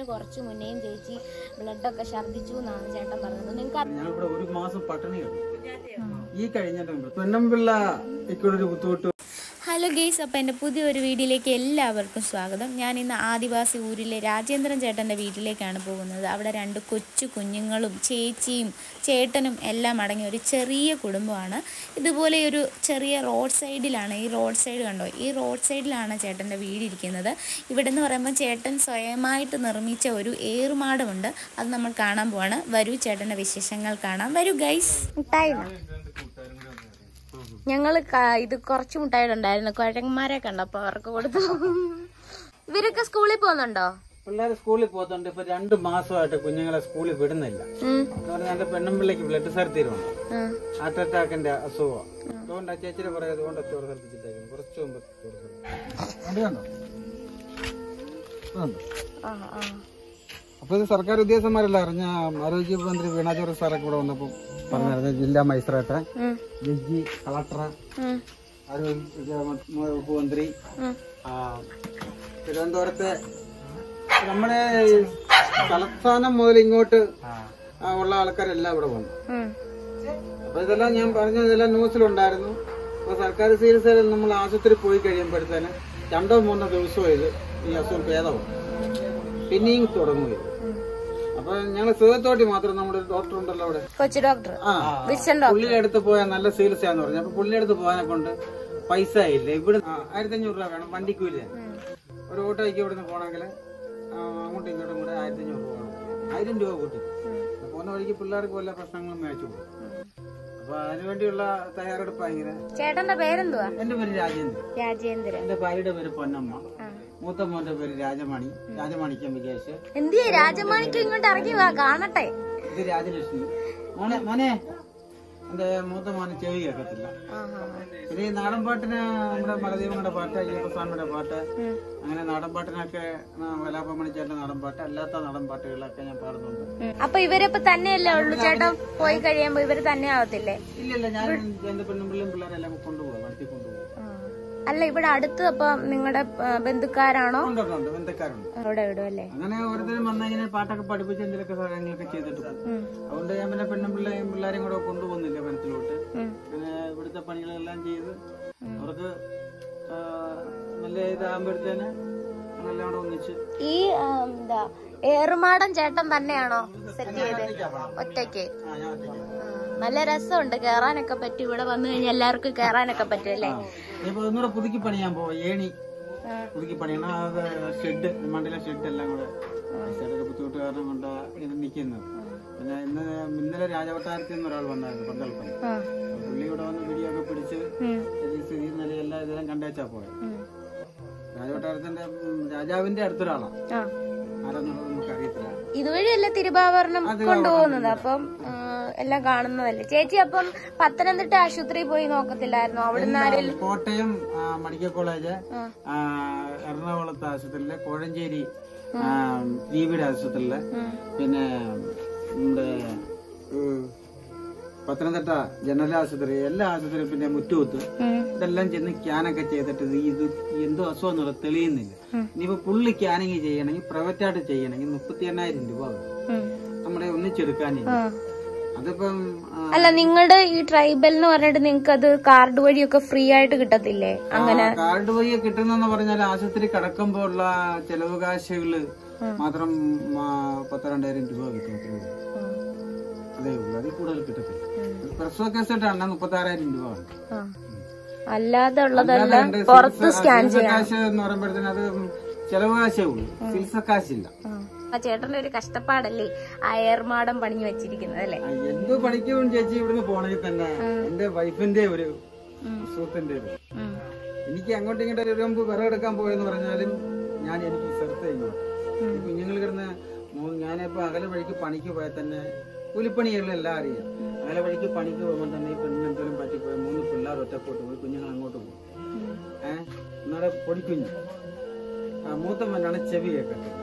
കുറച്ച് മുന്നേയും ചേച്ചി ബ്ലഡൊക്കെ ഛർദിച്ചു എന്നാണ് ചേട്ടൻ പറഞ്ഞത്. നിങ്ങൾക്ക് ഒരു മാസം പട്ടിണിയാണ് ഈ കഴിഞ്ഞിട്ട് പെണ്ണമ്പിള്ള ഇക്കൊരു ബുദ്ധിമുട്ട്. ഹലോ ഗെയ്സ്, അപ്പോൾ എൻ്റെ പുതിയൊരു വീഡിയോയിലേക്ക് എല്ലാവർക്കും സ്വാഗതം. ഞാൻ ഇന്ന് ആദിവാസി ഊരിലെ രാജേന്ദ്രൻ ചേട്ടൻ്റെ വീട്ടിലേക്കാണ് പോകുന്നത്. അവിടെ 2 കൊച്ചു കുഞ്ഞുങ്ങളും ചേച്ചിയും ചേട്ടനും എല്ലാം അടങ്ങിയ ഒരു ചെറിയ കുടുംബമാണ്. ഇതുപോലെ ഒരു ചെറിയ റോഡ് സൈഡിലാണ്, ഈ റോഡ് സൈഡ് കണ്ടോ, ഈ റോഡ് സൈഡിലാണ് ചേട്ടൻ്റെ വീടിരിക്കുന്നത്. ഇവിടെ എന്ന് പറയുമ്പോൾ ചേട്ടൻ സ്വയമായിട്ട് നിർമ്മിച്ച ഒരു ഏറുമാടമുണ്ട്, അത് നമ്മൾ കാണാൻ പോവാണ്. വരൂ, ചേട്ടൻ്റെ വിശേഷങ്ങൾ കാണാം. വരൂ ഗൈസ്. ഞങ്ങൾ ഇത് കുറച്ച് മുട്ടായിട്ടുണ്ടായിരുന്നു, കുഴങ്ങന്മാരെ കണ്ടപ്പോ അവർക്ക് കൊടുത്തു. ഇവരൊക്കെ സ്കൂളിൽ പോകുന്നുണ്ടോ? പിള്ളേര് സ്കൂളിൽ പോകുന്നുണ്ട്. ഇപ്പൊ 2 മാസമായിട്ട് കുഞ്ഞുങ്ങളെ സ്കൂളിൽ വിടുന്നില്ല. എന്റെ പെണ്ണമ്പിള്ളക്ക് ബ്ലഡ് സർജറിയുണ്ട്, ഹാർട്ട് അറ്റാക്കിന്റെ അസുഖം. അതുകൊണ്ട് ആ ചേച്ചിയുടെ പറയാം, അതുകൊണ്ട് ചോർത്തിച്ചിട്ടേക്കുന്നു. കുറച്ച് മുമ്പ് അപ്പൊ ഇത് സർക്കാർ ഉദ്യോഗസ്ഥന്മാരെല്ലാം അറിഞ്ഞ ആരോഗ്യമന്ത്രി വീണ ജോർജ് സാറൊക്കെ ഇവിടെ വന്നപ്പോ പറഞ്ഞായിരുന്നു. ജില്ലാ മജിസ്ട്രേറ്റ്, ജഡ്ജി, കളക്ടർ, ആരോഗ്യ വകുപ്പ് മന്ത്രി, തിരുവനന്തപുരത്തെ നമ്മുടെ തലസ്ഥാനം മുതൽ ഇങ്ങോട്ട് ഉള്ള ആൾക്കാരെല്ലാം ഇവിടെ വന്നു. അപ്പൊ ഇതെല്ലാം ഞാൻ പറഞ്ഞതെല്ലാം ന്യൂസിലുണ്ടായിരുന്നു. അപ്പൊ സർക്കാർ ചികിത്സയിൽ നമ്മൾ ആശുപത്രി പോയി കഴിയുമ്പോഴത്തേന് 2-3 ദിവസവും ഇത് ഈ അസുഖം ഭേദമാണ്, പിന്നെയും തുടങ്ങുക. അപ്പൊ ഞങ്ങൾ സുഖത്തോട്ടി മാത്രം നമ്മുടെ ഡോക്ടർ ഉണ്ടല്ലോ അവിടെ, കൊച്ചു ഡോക്ടർ, പുള്ളിയുടെ അടുത്ത് പോയാൽ നല്ല ചികിത്സയാന്ന് പറഞ്ഞു. അപ്പൊ പുള്ളിയുടെ അടുത്ത് പോകാനെ കൊണ്ട് പൈസ ഇല്ല. ഇവിടെ 1500 രൂപ വേണം വണ്ടിക്കൂലി. ഒരു ഓട്ടോയ്ക്ക് ഇവിടുന്ന് പോകണമെങ്കിൽ അങ്ങോട്ടും ഇങ്ങോട്ടും കൂടെ 1500 രൂപ വേണം. 1000 രൂപ കൂട്ടി പോകുന്ന വഴിക്ക് പിള്ളേർക്ക് വല്ല പ്രശ്നങ്ങളും മേടിച്ചു പോകും. അപ്പൊ അതിനുവേണ്ടിയുള്ള തയ്യാറെടുപ്പാണ് ഇങ്ങനെ. ചേട്ടന്റെ പേരെന്തുവാ? എന്റെ പേര് രാജേന്ദ്രൻ. എന്റെ ഭാര്യയുടെ പേര് പൊന്നമ്മ. മൂത്ത മോന്റെ പേര് രാജമാണിക്യം വിജേഷ്. എന്തിയെ രാജമാണിക്യം ഇങ്ങോട്ട് ഇറങ്ങി വാ കാണട്ടെ. ഇത് രാജലക്ഷ്മി. മോനെ എന്റെ മൂത്ത മോന് ചെവി കേൾക്കത്തില്ല. പിന്നെ ഈ നാടൻ പാട്ടിന് നമ്മുടെ മലദീപങ്ങളുടെ പാട്ട്, അയ്യപ്പസ്വാമിയുടെ പാട്ട്, അങ്ങനെ നാടൻ പാട്ടിനൊക്കെ വലാപ്പമണിച്ചേട്ടന്റെ നാടൻ പാട്ട്, അല്ലാത്ത നാടൻ പാട്ടുകളൊക്കെ ഞാൻ പാടുന്നുണ്ട്. അപ്പൊ ഇവരിപ്പോ തന്നെയല്ലേ ഉള്ളു? ചേട്ടൻ പോയി കഴിയുമ്പോ ഇവര് തന്നെ ആവത്തില്ലേ? ഇല്ലല്ല, ഞാൻ എന്റെ പെണ്ണുമ്പിള്ളിയും പിള്ളേരെല്ലാം കൊണ്ടുപോകും, വളർത്തി കൊണ്ടുപോകും. അല്ല, ഇവിടെ അടുത്ത് അപ്പൊ നിങ്ങളുടെ ബന്ധുക്കാരാണോ? ബന്ധുക്കാരുണ്ട് അവിടെ വിടും. അങ്ങനെ ഓരോരുത്തരും വന്ന ഇങ്ങനെ പാട്ടൊക്കെ പഠിപ്പിച്ച് എന്തെങ്കിലുമൊക്കെ സഹായങ്ങളൊക്കെ ചെയ്തിട്ട് പോകും. അതുകൊണ്ട് ഞാൻ പിന്നെ പെണ്ണുമ്പിള്ളയും പിള്ളേരെയും കൂടെ കൊണ്ടുപോകുന്നില്ല വനത്തിലോട്ട്. അങ്ങനെ ഇവിടുത്തെ പണികളെല്ലാം ചെയ്ത് അവർക്ക് നല്ല ഇതാകുമ്പോഴത്തേന് എല്ലാം കൂടെ ഒന്നിച്ച്. ഈ ഏറുമാടം ചേട്ടൻ തന്നെയാണോ സെറ്റ് ചെയ്ത് ഒറ്റയ്ക്ക്? നല്ല രസമുണ്ട്, കേറാനൊക്കെ പറ്റും. ഇവിടെ വന്നു കഴിഞ്ഞാൽ എല്ലാവർക്കും കേറാനൊക്കെ പറ്റും അല്ലേ? ഇപ്പൊ ഒന്നുകൂടെ പുതുക്കി പണിയാൻ പോവാ, ഏണി പുതുക്കി പണിയണം. അത് ഷെഡ്, മണ്ടിലെ ഷെഡ് എല്ലാം കൂടെ ഒരു ബുദ്ധിമുട്ട് കാരണം കൊണ്ട് ഇങ്ങനെ നിൽക്കുന്നത്. പിന്നെ ഇന്നലെ രാജവട്ടാരത്തിൽ നിന്ന് ഒരാൾ വന്നായിരുന്നു, പന്തൽപ്പണി. പുള്ളി ഇവിടെ വന്ന് പിടിയൊക്കെ പിടിച്ച് സ്ഥിതി നിലയെല്ലാം ഇതെല്ലാം കണ്ടേച്ചാ പോയത്. രാജവട്ടാരത്തിന്റെ രാജാവിന്റെ അടുത്തൊരാളാണ്, ആരെന്നുള്ളത് നമുക്ക് അറിയത്തില്ല. ഇതുവഴിയല്ലേ തിരുവാഭരണം കൊണ്ടുപോകുന്നത്, അപ്പം എല്ലാം കാണുന്നതല്ലേ. ചേച്ചി അപ്പം പത്തനംതിട്ട ആശുപത്രിയിൽ പോയി നോക്കത്തില്ലായിരുന്നു? അവിടുന്ന് കോട്ടയം മെഡിക്കൽ കോളേജ്, എറണാകുളത്തെ ആശുപത്രിയില്, കോഴഞ്ചേരി ദ്വീപിയുടെ ആശുപത്രിയില്, പിന്നെ നമ്മുടെ പത്തനംതിട്ട ജനറൽ ആശുപത്രി, എല്ലാ ആശുപത്രിയും, പിന്നെ മുറ്റൂത്ത്, ഇതെല്ലാം ചെന്ന് സ്കാനൊക്കെ ചെയ്തിട്ട് ഇത് എന്തോ അസുഖം എന്നുള്ളത് തെളിയുന്നില്ല. ഇനിയിപ്പോ പുള്ളി സ്കാനിങ് ചെയ്യണമെങ്കിൽ പ്രൈവറ്റായിട്ട് ചെയ്യണമെങ്കിൽ 38,000 രൂപ നമ്മുടെ ഒന്നിച്ചെടുക്കാനില്ല. അതിപ്പം അല്ല, നിങ്ങളുടെ ഈ ട്രൈബൽ എന്ന് പറഞ്ഞിട്ട് നിങ്ങൾക്ക് അത് കാർഡ് വഴിയൊക്കെ ഫ്രീ ആയിട്ട് കിട്ടത്തില്ലേ? അങ്ങനെ കാർഡ് വഴി കിട്ടുന്നെന്ന് പറഞ്ഞാൽ ആശുപത്രി കിടക്കുമ്പോ ഉള്ള ചെലവ് കാശുകള് മാത്രം 12,000 രൂപ കിട്ടും. അതേ ഉള്ളൂ, അതിൽ കൂടുതൽ കിട്ടത്തില്ല. പ്രസവ കേസായിട്ടാണ് 36,000 രൂപ ഉണ്ട്. അല്ലാതെ ഉള്ളതെല്ലാം പുറത്ത് സ്കാൻ ചെയ്യാം. കാശ് എന്ന് പറയുമ്പോഴത്തേന് അത് ചെലവ് കാശേ ഉള്ളൂ, ചികിത്സ കാശില്ല. ചേട്ടന്റെ ഒരു കഷ്ടപ്പാടല്ലേ ആ ഏർമാടം പണിഞ്ഞു വെച്ചിരിക്കുന്നത് അല്ലേ? എന്ത് പണിക്കും ചേച്ചി ഇവിടുന്ന് പോണെങ്കിൽ തന്നെ എന്റെ വൈഫിന്റെ ഒരു സുഹൃത്തിന്റെ ഒരു, എനിക്ക് അങ്ങോട്ടും ഇങ്ങോട്ടും ഒരു മുമ്പ് വിറകെടുക്കാൻ പോയെന്ന് പറഞ്ഞാലും എനിക്ക് സ്ഥലത്ത് ഇങ്ങോട്ട് കുഞ്ഞുങ്ങൾ കിടന്ന് ഞാനിപ്പോ അകലെ വഴിക്ക് പണിക്ക് പോയാൽ തന്നെ കൂലിപ്പണികളെല്ലാം അറിയാം. അകലെ വഴിക്ക് പണിക്ക് പോകുമ്പോൾ തന്നെ ഈ പെണ്ണെന്തെങ്കിലും പറ്റിപ്പോയി 3 പിള്ളേർ ഒറ്റപ്പോട്ട് പോയി, കുഞ്ഞുങ്ങൾ അങ്ങോട്ട് പോകും. എന്നാലെ പൊടിക്കുഞ്ഞ് മൂത്ത മനാണ് ചെവി കേൾക്കത്തില്ല,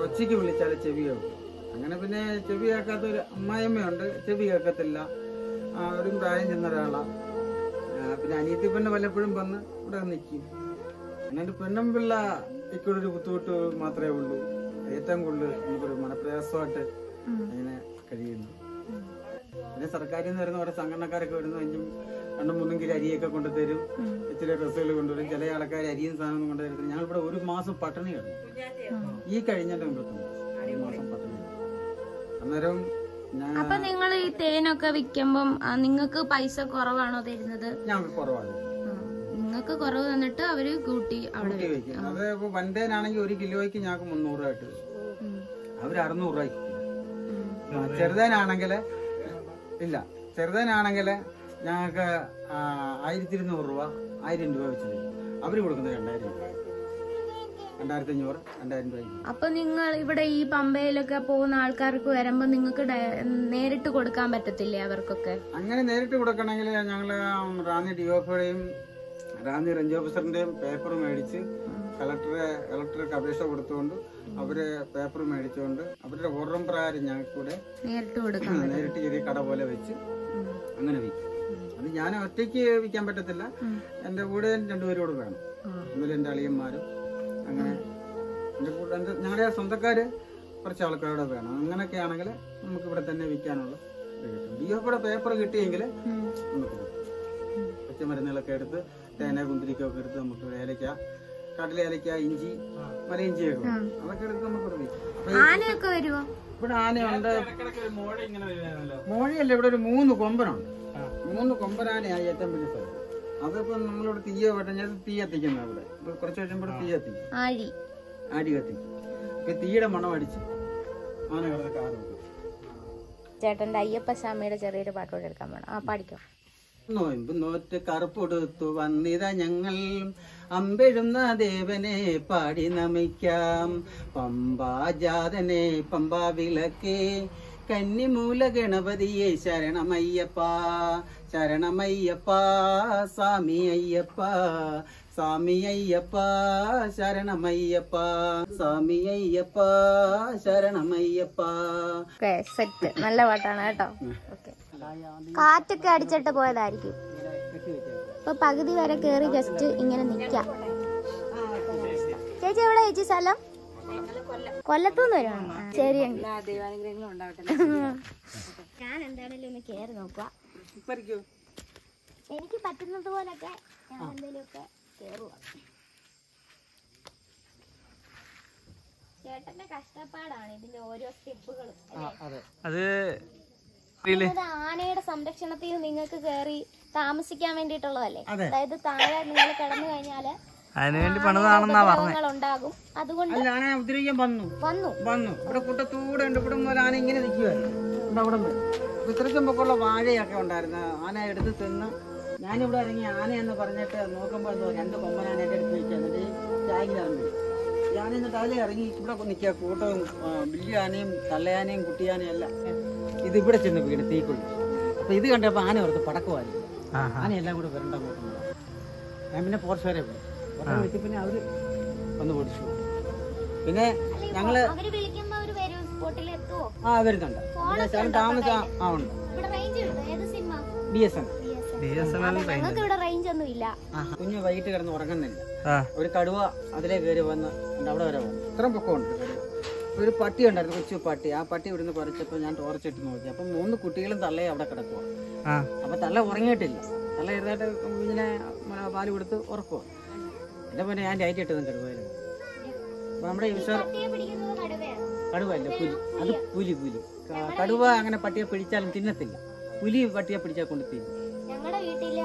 ഒച്ചയ്ക്ക് വിളിച്ചാല് ചെവി കേൾക്കും. അങ്ങനെ പിന്നെ ചെവി കേൾക്കാത്ത ഒരു അമ്മായിയമ്മയുണ്ട്, ചെവി കേൾക്കത്തില്ല, ഒരു പ്രായം ചെന്ന ഒരാളാ. പിന്നെ അനിയത്തി പെണ്ണ് വല്ലപ്പോഴും വന്ന് ഇവിടെ നിൽക്കും. അങ്ങനെ പെണ്ണും പിള്ള ഇക്കൊരു ബുദ്ധിമുട്ട് മാത്രമേ ഉള്ളൂ. ഏറ്റവും കൂടുതൽ നമുക്കൊരു മനപ്രയാസമായിട്ട് അങ്ങനെ കഴിയുന്നു. പിന്നെ സർക്കാരിൽ നിന്ന് വരുന്ന ഓരോ സംഘടനക്കാരൊക്കെ വരുന്നു, 2-3 കിലോ അരിയൊക്കെ കൊണ്ടുതരും, ഇച്ചിരി ഡ്രസ്സുകൾ കൊണ്ടുവരും. ചില ആൾക്കാർ അരിയും സാധനം കൊണ്ടുവരും. ഞങ്ങളിവിടെ 1 മാസം പട്ടിണി കിടന്നു. ഈ കഴിഞ്ഞിട്ട് 1 മാസം പട്ടിണി. അന്നേരം അപ്പൊ നിങ്ങൾ ഈ തേനൊക്കെ വിൽക്കുമ്പം നിങ്ങൾക്ക് പൈസ കുറവാണോ തരുന്നത്? ഞങ്ങൾക്ക് കുറവാണ്. നിങ്ങൾക്ക് കുറവ് തന്നിട്ട് അവര് കൂട്ടി അവിടെ വെക്കും. അത് ഇപ്പൊ വൻതേനാണെങ്കിൽ 1 കിലോയ്ക്ക് ഞങ്ങൾക്ക് 300 ആയിട്ട്, അവര് 600 രൂപയ്ക്ക്. ചെറുതേനാണെങ്കില് ഇല്ല, ചെറുതേനാണെങ്കില് ഞങ്ങൾക്ക് 1200 രൂപ 1000 രൂപ വെച്ച് തരും. അവര് കൊടുക്കുന്നത് 2000 രൂപ, 2500, 2000 രൂപ. അപ്പൊ നിങ്ങൾ ഇവിടെ ഈ പമ്പയിലൊക്കെ പോകുന്ന ആൾക്കാർക്ക് വരുമ്പോ നിങ്ങൾക്ക് നേരിട്ട് കൊടുക്കാൻ പറ്റത്തില്ലേ അവർക്കൊക്കെ? അങ്ങനെ നേരിട്ട് കൊടുക്കണമെങ്കിൽ ഞങ്ങള് റാന്നി DOFയുടെയും റാന്നി റേഞ്ച് ഓഫീസറിന്റെയും പേപ്പർ മേടിച്ച് കളക്ടർക്ക് അപേക്ഷ കൊടുത്തുകൊണ്ട് അവര് പേപ്പർ മേടിച്ചുകൊണ്ട് അവരുടെ ഓർഡർ പ്രകാരം ഞങ്ങൾക്കൂടെ നേരിട്ട് ചെറിയ കട പോലെ വെച്ച് അങ്ങനെ വിൽക്കും. അത് ഞാൻ ഒറ്റയ്ക്ക് വിൽക്കാൻ പറ്റത്തില്ല, എന്റെ കൂടെ 2 പേരോട് വേണം. ഒന്നിലും എന്റെ അളിയന്മാരും, അങ്ങനെ എന്റെ കൂടെ ഞങ്ങളുടെ സ്വന്തക്കാര് കുറച്ച് ആൾക്കാരോടെ വേണം. അങ്ങനെയൊക്കെ ആണെങ്കിൽ നമുക്ക് ഇവിടെ തന്നെ വിൽക്കാനുള്ള DOFയുടെ പേപ്പർ കിട്ടിയെങ്കിൽ നമുക്ക് പച്ചമരുന്നുകളൊക്കെ എടുത്ത് തേന കുന്തിരിക്കൊക്കെ എടുത്ത് നമുക്ക് ഏലക്ക, കടലേലക്ക, ഇഞ്ചി, മലയിഞ്ചിയൊക്കെ അതൊക്കെ എടുത്ത് നമുക്ക് വിൽക്കാം. ആനയൊക്കെ വരുമോ ഇവിടെ? ആനയുണ്ട്. മോഴയല്ല, ഇവിടെ ഒരു 3 കൊമ്പനുണ്ട്. 3 കൊമ്പനാനയാണ് ഏറ്റവും വലിയ സ്ഥലം. അതിപ്പോ നമ്മളിവിടെ തീയ വെട്ടഞ്ഞാൽ തീ കത്തിക്കുന്ന ഇവിടെ കുറച്ച് കഴിയുമ്പോൾ തീ കത്തിക്കും, ആടി കത്തിക്കും. ഇപ്പൊ തീയുടെ മണം അടിച്ച് ആന കിടന്ന് കാറ് വെക്കും. ചേട്ടന്റെ അയ്യപ്പ സ്വാമിയുടെ ചെറിയൊരു പാട്ടോടെ എടുക്കാൻ വേണം. ആ പാടിക്കോ. നോയമ്പ് നോറ്റ് കറുപ്പൊടുത്തു വന്നിത ഞങ്ങൾ അമ്പെഴുന്ന ദേവനെ പാടി നമിക്കാം. പമ്പാജാതനെ പമ്പാ വിളക്കേ കന്നിമൂല ഗണപതിയെ ശരണമയ്യപ്പ, ശരണമയ്യപ്പ, സ്വാമി അയ്യപ്പ, സ്വാമി അയ്യപ്പ, ശരണമയ്യപ്പ, സ്വാമി അയ്യപ്പ, ശരണമയ്യപ്പ. സെറ്റ്, നല്ല പാട്ടാണ് കേട്ടോ. കാറ്റൊക്കെ അടിച്ചിട്ട് പോയതായിരിക്കും. ഇപ്പൊ പകുതി വരെ കേറി ജസ്റ്റ് ഇങ്ങനെ നിക്കാം. ചേച്ചി എവിടെ ചേച്ചി സ്ഥലം? കൊല്ലത്തുനിന്ന് വരുവാണ്. ശരിയെങ്കിൽ ഞാൻ എന്താണേലും ഒന്ന് കേറി നോക്കുക. എനിക്ക് പറ്റുന്നത് പോലൊക്കെ ഞാൻ എന്തേലുമൊക്കെ കേറുക. ചേട്ടന്റെ കഷ്ടപ്പാടാണ് ഇതിന്റെ ഓരോ സ്റ്റെപ്പുകളും. ആനയുടെ സംരക്ഷണത്തിൽ നിങ്ങൾക്ക് കേറി താമസിക്കാൻ വേണ്ടിട്ടുള്ളതല്ലേ? അതായത് താഴെ നിങ്ങൾ കിടന്നു കഴിഞ്ഞാല് ഉണ്ടാകും. അതുകൊണ്ട് വന്നു ഇവിടെ കൂട്ടത്തൂടെ ഉണ്ട്. ഇവിടെ മുതൽ ആന ഇങ്ങനെ നിൽക്കുവായിരുന്നു. അവിടെ ഇത്രയ്ക്കും പൊക്കമുള്ള വാഴയൊക്കെ ഉണ്ടായിരുന്നു. ആന എടുത്ത് തിന്ന് ഞാനിവിടെ ഇറങ്ങി ആനയെന്ന് പറഞ്ഞിട്ട് നോക്കുമ്പോ 2 കൊമ്പനാനയൊക്കെ എടുത്ത് വെക്കുക. എന്നിട്ട് ചായയിലിറങ്ങി ആന എന്നിട്ട് അതിലെ ഇറങ്ങി ഇവിടെ നിൽക്കുക. കൂട്ടവും വലിയ ആനയും തള്ളയാനയും കുട്ടിയാനയും എല്ലാം ഇത് ഇവിടെ ചെന്ന് വീണ് തീക്കുള്ളി. അപ്പൊ ഇത് കണ്ടപ്പോ ആന ഓർത്ത് പടക്കമായിരുന്നു. ആനയെല്ലാം കൂടെ വരണ്ട നോക്കുന്നു. ഞാൻ പിന്നെ പോർച്ച് വരെ പോയി. പിന്നെ അവര് വന്ന് പൊടിച്ചു. പിന്നെ ഞങ്ങള് വരുന്നുണ്ട്. താമസം ഉണ്ട്. കുഞ്ഞ് വൈകിട്ട് കിടന്ന് ഉറങ്ങുന്നില്ല. ഒരു കടുവ അതിലേ കയറി വന്ന് അവിടെ വരെ വന്നു. ഇത്രയും പൊക്കമുണ്ട്. ഒരു പട്ടി ഉണ്ടായിരുന്നു, കൊച്ചു പട്ടി. ആ പട്ടി ഇവിടുന്ന് പറിച്ചപ്പോ ഞാൻ ടോർച്ചിട്ട് നോക്കി. അപ്പൊ 3 കുട്ടികളും തള്ളയെ അവിടെ കിടക്കുക. അപ്പൊ തള്ള ഉറങ്ങിയിട്ടില്ല. തള്ള ചെറുതായിട്ട് കുഞ്ഞിനെ പാല് കൊടുത്ത് ഉറക്കുക. എന്റെ പോലെ ഞാൻ ലൈറ്റ് ഇട്ടതും കടുവായിരുന്നു. അപ്പൊ നമ്മുടെ കടുവല്ല, പുലി. അത് പുലി. കടുവ അങ്ങനെ പട്ടിയെ പിടിച്ചാലും തിന്നത്തില്ല. പുലി പട്ടിയെ പിടിച്ചാൽ കൊണ്ട് തിന്നും. ഞങ്ങളുടെ വീട്ടില്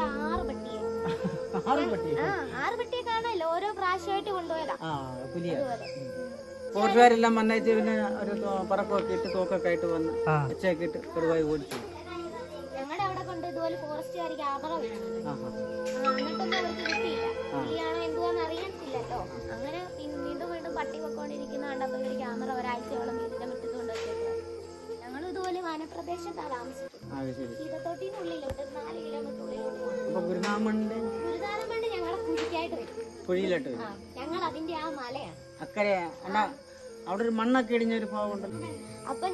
6 പട്ടിയെ കാണാല്ലോ. ഓരോ പ്രാവശ്യമായിട്ട് കൊണ്ടുപോയതാ പുലിയാണ്. പോർച്ചുകാരെല്ലാം വന്നേച്ച് പിന്നെ ഒരു പറപ്പൊക്കെ ഇട്ട് തോക്കൊക്കെ ആയിട്ട് വന്ന് ഒച്ചയൊക്കെ ഇട്ട് കടുവായി ഓടിച്ചു. ഞങ്ങളുടെ അവിടെ കൊണ്ട് ഇതുപോലെ ഫോറസ്റ്റുകാർ ക്യാമറ വെച്ചു. എന്നിട്ടൊന്നും അവർക്ക് കിട്ടിയില്ല. പുലിയാണോ എന്തുവാന്ന് അറിയത്തില്ലല്ലോ. അങ്ങനെ വീണ്ടും പട്ടി പൊക്കോണ്ടിരിക്കുന്ന കണ്ടപ്പോ ഒരു ക്യാമറ ഒരാഴ്ചയോളം വീടിന്റെ മുറ്റത്ത് കൊണ്ടുവച്ചേക്കുക. ഞങ്ങൾ ഇതുപോലെ വനപ്രദേശത്താണ് താമസിക്കുന്നത്. ചീതത്തോട്ടിനുള്ളിലോട്ട് 4 കിലോമീറ്റർ ഉള്ളിലോട്ട് പോകും. ഗുരുനാമണ്ട് ഞങ്ങളെ കുഴിക്കായിട്ട് വരും. കുഴിയിലോട്ട് ഞങ്ങൾ അതിന്റെ ആ മലയാണ് അക്കരെ. അവിടെ ഒരു മണ്ണൊക്കെ ഇടിഞ്ഞൊരു ഭാഗമുണ്ടല്ലോ. അപ്പൊ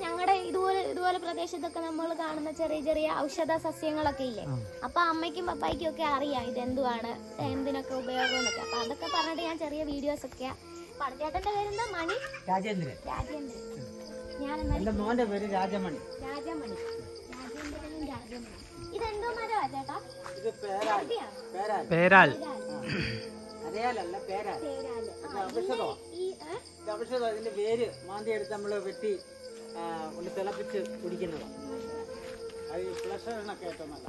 ഞങ്ങളുടെ ഇതുപോലെ പ്രദേശത്തൊക്കെ നമ്മൾ കാണുന്ന ചെറിയ ഔഷധ സസ്യങ്ങളൊക്കെ ഇല്ലേ. അപ്പൊ അമ്മയ്ക്കും പപ്പായ്ക്കും ഒക്കെ അറിയാം ഇതെന്തുവാണ്, എന്തിനൊക്കെ ഉപയോഗം എന്നൊക്കെ. അപ്പൊ അതൊക്കെ പറഞ്ഞിട്ട് ഞാൻ ചെറിയ വീഡിയോസ് ഒക്കെ ചേട്ടന്റെ പേരെന്താ? മണി രാജേന്ദ്രൻ. ഞാൻ എന്റെ മോന്റെ പേര് രാജമണി. രാജമണി. രാജേന്ദ്രനും രാജമണി. ഇതെന്തോ മരമാ ചേട്ടാ? ഇത് പേരാൽ. അറിയാലല്ല പേരാൽ. ഔഷധം. ഇതിന്റെ വേര് മാന്തി എടുത്ത് നമ്മള് വെട്ടി ഒന്ന് തിളപ്പിച്ച് കുടിക്കുന്നതാണ്. അത് ഫ്ലഷറിനൊക്കെ ഏറ്റവും നല്ല.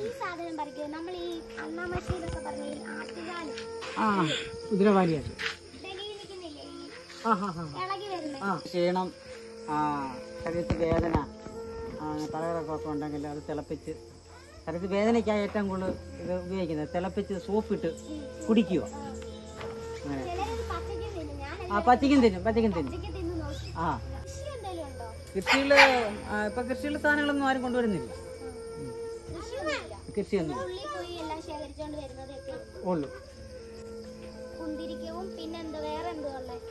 ഈ സാധനം പറിക്കുക നമ്മൾ ഈ അണ്ണാമശിയിലൊക്കെ പറഞ്ഞ ആട്ടുകാല് കുതിരവാലിയായിട്ട് ഇളകി വരുന്നത്. ക്ഷീണം, ശരീരത്തിൽ വേദന, തലകറക്കമൊക്കെ ഉണ്ടെങ്കിൽ അത് തിളപ്പിച്ച്, ശരീരത്തിൽ വേദനയ്ക്കായി ഏറ്റവും കൂടുതൽ ഇത് ഉപയോഗിക്കുന്നത് തിളപ്പിച്ച് സോപ്പിട്ട് കുടിക്കുക. അങ്ങനെ പച്ചക്കും തിന്നും. കൃഷിയില് ഇപ്പൊ കൃഷിയിലെ സാധനങ്ങളൊന്നും ആരും കൊണ്ടുവരുന്നില്ല. കൃഷിയൊന്നും ഉള്ളു.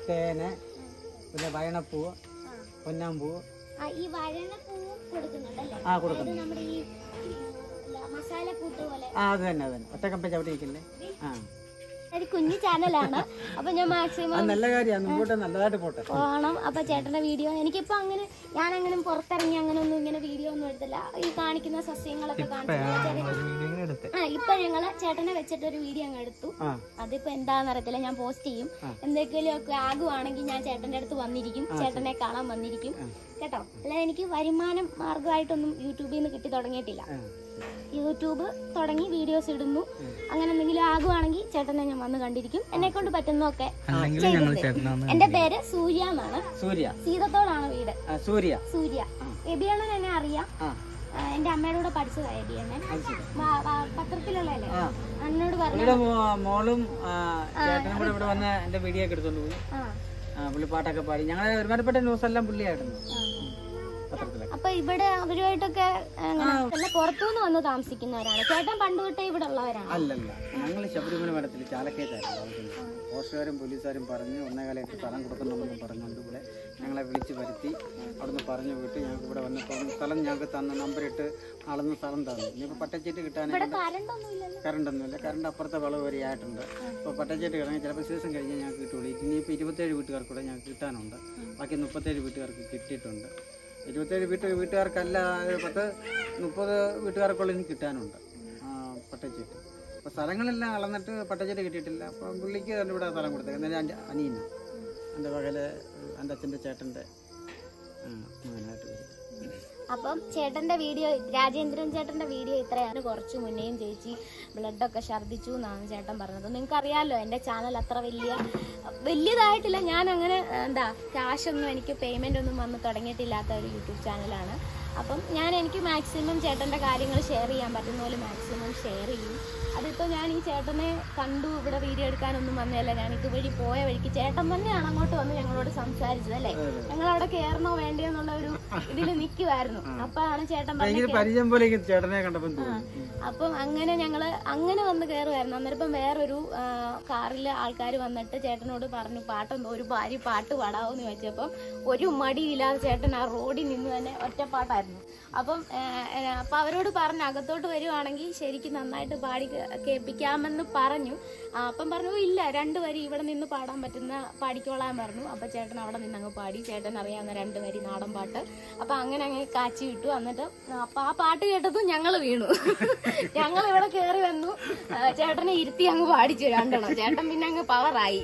തേന്, പിന്നെ വയണപ്പൂവ്, പൊന്നാമ്പൂവ്. ഈ വഴണപ്പൂവും കൊടുക്കുന്നുണ്ടല്ലേ? കൊടുക്കുന്നു. നമ്മുടെ ഈ മസാലക്കൂട്ട് പോലെ. അത് തന്നെ ഒറ്റക്കപ്പ ചവിട്ടിയിരിക്കില്ലേ. ഒരു കുഞ്ഞു ചാനലാണ്. അപ്പൊ ഞാൻ മാക്സിമം നല്ല കാര്യമാണ്, മുമ്പോട്ട് നല്ലതായിട്ട് പോകണം. അപ്പൊ ചേട്ടന്റെ വീഡിയോ എനിക്കിപ്പോ ഞാനങ്ങനെ പുറത്തിറങ്ങി അങ്ങനെ ഒന്നും ഇങ്ങനെ വീഡിയോ ഒന്നും എടുത്തില്ല. ഈ കാണിക്കുന്ന സസ്യങ്ങളൊക്കെ കാണിച്ചു. ഇപ്പൊ ഞങ്ങള് ചേട്ടനെ വെച്ചിട്ടൊരു വീഡിയോ അങ്ങ് എടുത്തു. അതിപ്പോ എന്താന്ന് അറിയത്തില്ല, ഞാൻ പോസ്റ്റ് ചെയ്യും. എന്തെങ്കിലും ഒക്കെ ആകുവാണെങ്കിൽ ഞാൻ ചേട്ടന്റെ അടുത്ത് വന്നിരിക്കും, ചേട്ടനെ കാണാൻ വന്നിരിക്കും കേട്ടോ. അല്ലാതെ എനിക്ക് വരുമാനം മാർഗമായിട്ടൊന്നും യൂട്യൂബിൽ നിന്ന് കിട്ടി തുടങ്ങിയിട്ടില്ല. യൂട്യൂബ് തുടങ്ങി വീഡിയോസ് ഇടുന്നു. അങ്ങനെ എന്തെങ്കിലും ആകുവാണെങ്കിൽ ചേട്ടനെ ഞാൻ വന്ന് കണ്ടിരിക്കും. എന്നെ കൊണ്ട് പറ്റുന്നൊക്കെ. എന്റെ പേര് സൂര്യ എന്നാണ്. സീതത്തോടാണ് വീട്. സൂര്യ. എബിയണ്ണൻ എന്നെ അറിയാം. എന്റെ അമ്മയുടെ കൂടെ പഠിച്ചതാ എബിയണ്ണൻ. പത്രത്തിലുള്ളല്ലേ? അന്നോട് പറഞ്ഞു മോളും ഇവിടെ വന്ന് എന്റെ വീഡിയോ ഒക്കെ എടുത്തോണ്ട് പോയി. പുള്ളി പാട്ടൊക്കെ പാടി. ഞങ്ങളെ ഒരുമാതിരിപ്പെട്ട ന്യൂസ് എല്ലാം പുള്ളിയായിരുന്നു. അപ്പൊ ഇവിടെ അവരുമായിട്ടൊക്കെ പുറത്തുനിന്ന് വന്ന് താമസിക്കുന്നവരാണ്. ചേട്ടൻ പണ്ട് തൊട്ടേ ഇവിടെ ഉള്ളവരാണ്? അല്ലല്ല, ഞങ്ങൾ ശബരിമല മഠത്തിൽ ചാലക്കയത്തായിരുന്നു. പോസ്റ്റുകാരും പോലീസുകാരും പറഞ്ഞ് 1.25 ഏക്കർ സ്ഥലം കൊടുക്കണമെന്ന് പറഞ്ഞുകൊണ്ട് ഇവിടെ ഞങ്ങളെ വിളിച്ച് വരുത്തി. അവിടുന്ന് പറഞ്ഞു വിട്ട് ഞങ്ങൾക്ക് ഇവിടെ വന്നപ്പോൾ സ്ഥലം ഞങ്ങൾക്ക് തന്ന നമ്പറിട്ട് അളന്ന് സ്ഥലം തന്നു. ഇനിയിപ്പോൾ പട്ടച്ചീട്ട് കിട്ടാനായിട്ട് കറണ്ടൊന്നുമില്ല. കറണ്ട് അപ്പുറത്തെ വളവ് വരെ ആയിട്ടുണ്ട്. അപ്പോൾ പട്ടച്ചീട്ട് കിടങ്ങി ചിലപ്പോൾ സീസൺ കഴിഞ്ഞാൽ ഞങ്ങൾക്ക് കിട്ടുള്ളൂ. ഇനിയിപ്പോൾ 27 വീട്ടുകാർക്കൂടെ ഞങ്ങൾക്ക് കിട്ടാനുണ്ട്. ബാക്കി 37 വീട്ടുകാർക്ക് കിട്ടിയിട്ടുണ്ട്. 27 വീട്ടുകാർക്കല്ല, 10-30 വീട്ടുകാർക്കുള്ള ഇനി കിട്ടാനുണ്ട് പട്ടച്ചീട്ട്. അപ്പോൾ സ്ഥലങ്ങളെല്ലാം അളന്നിട്ട് പട്ടച്ചീട്ട് കിട്ടിയിട്ടില്ല. അപ്പം പുള്ളിക്ക് തന്നെ ഇവിടെ സ്ഥലം കൊടുത്തേക്കുന്നത്. എൻ്റെ അനിയന, എൻ്റെ പകല് എൻ്റെ അച്ഛൻ്റെ ചേട്ടൻ്റെ മകനായിട്ട് വരും. അപ്പം ചേട്ടന്റെ വീഡിയോ, രാജേന്ദ്രൻ ചേട്ടന്റെ വീഡിയോ ഇത്രയാണ്. കുറച്ച് മുന്നേയും ചേച്ചി ബ്ലഡൊക്കെ ഛർദ്ദിച്ചു എന്നാണ് ചേട്ടൻ പറഞ്ഞത്. നിങ്ങൾക്ക് അറിയാമല്ലോ എൻ്റെ ചാനൽ അത്ര വലിയതായിട്ടില്ല. ഞാൻ അങ്ങനെ ക്യാഷൊന്നും എനിക്ക് പേയ്മെന്റ് ഒന്നും വന്ന് തുടങ്ങിയിട്ടില്ലാത്ത ഒരു യൂട്യൂബ് ചാനലാണ്. അപ്പം എനിക്ക് മാക്സിമം ചേട്ടന്റെ കാര്യങ്ങൾ ഷെയർ ചെയ്യാൻ പറ്റുന്ന പോലെ മാക്സിമം ഷെയർ ചെയ്യും. അതിപ്പോൾ ഞാൻ ഈ ചേട്ടനെ കണ്ടു ഇവിടെ വീഡിയോ എടുക്കാനൊന്നും വന്നതല്ല. ഞാൻ ഇതുവഴി പോയ വഴിക്ക് ചേട്ടൻ തന്നെയാണ് അങ്ങോട്ട് വന്ന് ഞങ്ങളോട് സംസാരിച്ചത് അല്ലേ. ഞങ്ങൾ അവിടെ കയറണോ വേണ്ടയോ എന്നുള്ള ഒരു ഇതിൽ നിൽക്കുമായിരുന്നു. അപ്പോഴാണ് ചേട്ടൻ പറഞ്ഞത്. അപ്പം അങ്ങനെ ഞങ്ങള് അങ്ങനെ വന്ന് കയറുമായിരുന്നു. അന്നേരം വേറൊരു കാറിൽ ആൾക്കാർ വന്നിട്ട് ചേട്ടനോട് പറഞ്ഞു ഒരു ഭാര്യ പാട്ട് പാടാവെന്ന് ചോദിച്ചപ്പം ഒരു മടിയില്ലാതെ ചേട്ടൻ ആ റോഡിൽ നിന്ന് തന്നെ ഒറ്റപ്പാട്ടായിരുന്നു. അപ്പം അവരോട് പറഞ്ഞു അകത്തോട്ട് വരുവാണെങ്കിൽ ശരിക്കും നന്നായിട്ട് പാടി കേൾപ്പിക്കാമെന്ന് പറഞ്ഞു. അപ്പം പറഞ്ഞു ഇല്ല, 2 വരി ഇവിടെ നിന്ന് പാടാൻ പറ്റുന്ന പാടിക്കോളാൻ പറഞ്ഞു. അപ്പം ചേട്ടൻ അവിടെ നിന്ന് അങ്ങ് പാടി. ചേട്ടൻ അറിയാവുന്ന 2 വരി നാടൻ പാട്ട്. അപ്പം അങ്ങനെ കാച്ചി വിട്ടു. എന്നിട്ട് അപ്പം ആ പാട്ട് കേട്ടതും ഞങ്ങൾ വീണു. ഞങ്ങൾ ഇവിടെ കയറി വന്നു. ചേട്ടനെ ഇരുത്തി അങ്ങ് പാടിച്ചു 2 ചേട്ടൻ പിന്നെ അങ്ങ് പവറായി.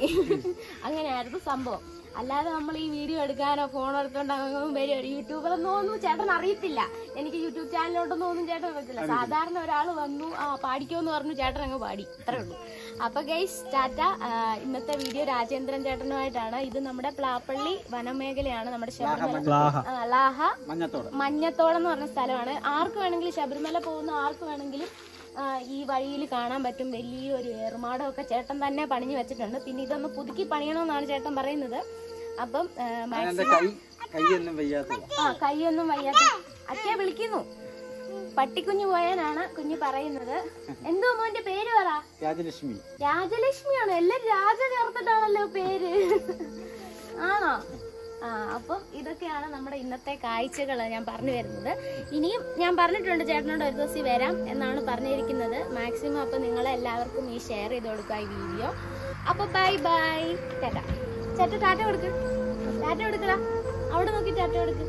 അങ്ങനെയായിരുന്നു സംഭവം. അല്ലാതെ നമ്മൾ ഈ വീഡിയോ എടുക്കാനോ ഫോൺ എടുത്തോണ്ട് വരും. യൂട്യൂബറൊന്നും ചേട്ടൻ അറിയത്തില്ല. എനിക്ക് യൂട്യൂബ് ചാനലോട്ടൊന്നും ഒന്നും ചേട്ടൻ അറിയത്തില്ല. സാധാരണ ഒരാൾ വന്നു പാടിക്കോന്ന് പറഞ്ഞു, ചേട്ടൻ അങ്ങ് പാടി. അത്രേ ഉള്ളൂ. അപ്പൊ ഗൈസ് ടാറ്റ. ഇന്നത്തെ വീഡിയോ രാജേന്ദ്രൻ ചേട്ടനുമായിട്ടാണ്. ഇത് നമ്മുടെ പ്ലാപ്പള്ളി വനമേഖലയാണ്. നമ്മുടെ ലാഹ മഞ്ഞത്തോളം എന്ന് പറഞ്ഞ സ്ഥലമാണ്. ആർക്ക് വേണമെങ്കിലും ശബരിമല പോകുന്ന ആർക്ക് വേണമെങ്കിലും ഈ വഴിയിൽ കാണാൻ പറ്റും. വലിയൊരു ഏറുമാടമൊക്കെ ചേട്ടൻ തന്നെ പണിഞ്ഞു വെച്ചിട്ടുണ്ട്. പിന്നെ ഇതൊന്ന് പുതുക്കി പണിയണമെന്നാണ് ചേട്ടൻ പറയുന്നത്. അപ്പം കൈയൊന്നും വയ്യാത്ത അച്ഛയെ വിളിക്കുന്നു. പട്ടിക്കുഞ്ഞു പോയാനാണ് കുഞ്ഞു പറയുന്നത്. എന്തോ മോന്റെ പേര് പറ? രാജലക്ഷ്മിയാണോ? എല്ലാം രാജ ചേർത്തിട്ടാണല്ലോ പേര്. ആണോ? അപ്പം ഇതൊക്കെയാണ് നമ്മുടെ ഇന്നത്തെ കാഴ്ചകൾ ഞാൻ പറഞ്ഞു വരുന്നത്. ഇനിയും ഞാൻ പറഞ്ഞിട്ടുണ്ട് ചേട്ടനോട് ഒരു ദിവസം വരാം എന്നാണ് പറഞ്ഞിരിക്കുന്നത്. മാക്സിമം അപ്പം നിങ്ങളെല്ലാവർക്കും ഈ ഷെയർ ചെയ്ത് കൊടുക്കുക ഈ വീഡിയോ. അപ്പൊ ബൈ ബൈ. ടാറ്റ. ചേട്ട ടാറ്റ കൊടുക്ക്. ടാറ്റ കൊടുക്കടാ. അവിടെ നോക്കി ടാറ്റ കൊടുക്ക്.